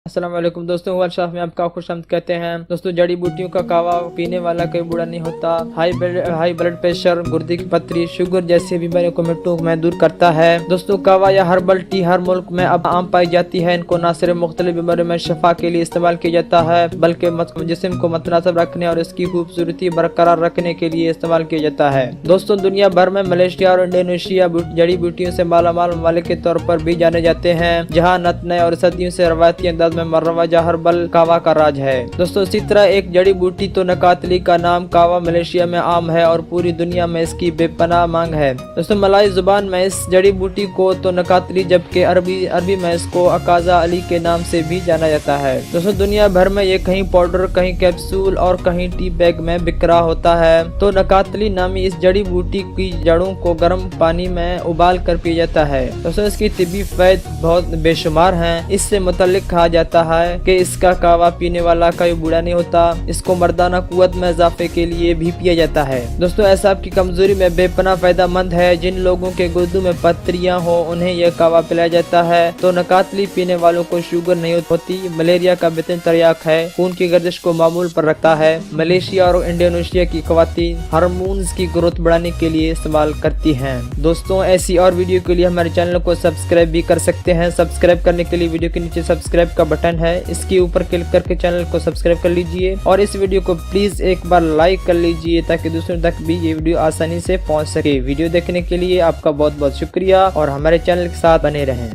अस्सलाम वालेकुम दोस्तों, वर्कशॉप में आपका खुशामद कहते हैं। दोस्तों, जड़ी बूटियों का कावा पीने वाला कोई बूढ़ा नहीं होता। हाई ब्लड प्रेशर, गुर्दे की पथरी, शुगर जैसी बीमारियों को मिनटों में दूर करता है। दोस्तों, कावा या हर्बल टी हर मुल्क में अब आम पाई जाती है। इनको न सिर्फ मुख्तलिफ बीमारियों में शफा के लिए इस्तेमाल किया जाता है, बल्कि जिस्म को मुतनासिब रखने और इसकी खूबसूरती बरकरार रखने के लिए इस्तेमाल किया जाता है। दोस्तों, दुनिया भर में मलेशिया और इंडोनेशिया जड़ी बूटियों से मालामाल ममालिक के तौर पर भी जाने जाते हैं, जहाँ नतने और सदियों से रवायती अंदाज में मरवाजा हर्बल कावा का राज है। दोस्तों, इसी तरह एक जड़ी बूटी तो नकातली का नाम कावा मलेशिया में आम है और पूरी दुनिया में इसकी बेपनाह मांग है। दोस्तों, मलाई जुबान में इस जड़ी बूटी को तो नकातली, जबकि अरबी में इसको अकाजा अली के नाम से भी जाना जाता है। दोस्तों, दुनिया भर में ये कहीं पाउडर, कहीं कैप्सूल और कहीं टी बैग में बिक रहा होता है। तो नकातली नामी इस जड़ी बूटी की जड़ों को गर्म पानी में उबाल कर पिया जाता है। दोस्तों, इसकी तिब्बी फायदे बहुत बेशुमार हैं। इससे मुतल्लिक कहा जाता है कि इसका कावा पीने वाला कोई बूढ़ा नहीं होता। इसको मर्दाना कुव्वत में इजाफे के लिए भी पिया जाता है। दोस्तों, एसाब की कमजोरी में बेपनाह फायदेमंद है। जिन लोगों के गुर्दों में पथरियां हो उन्हें यह कावा पिलाया जाता है। तो नकातली पीने वालों को शुगर नहीं होती। मलेरिया का बेहतरीन तरियाक है, खून की गर्दिश को मामूल पर रखता है। मलेशिया और इंडोनेशिया की खवातीन हार्मोन्स की ग्रोथ बढ़ाने के लिए इस्तेमाल करती हैं। दोस्तों, ऐसी और वीडियो के लिए हमारे चैनल को सब्सक्राइब भी कर सकते हैं। सब्सक्राइब करने के लिए वीडियो के नीचे सब्सक्राइब का बटन है, इसके ऊपर क्लिक करके चैनल को सब्सक्राइब कर लीजिए और इस वीडियो को प्लीज एक बार लाइक कर लीजिए ताकि दूसरों तक भी ये वीडियो आसानी से पहुंच सके। वीडियो देखने के लिए आपका बहुत बहुत शुक्रिया और हमारे चैनल के साथ बने रहें।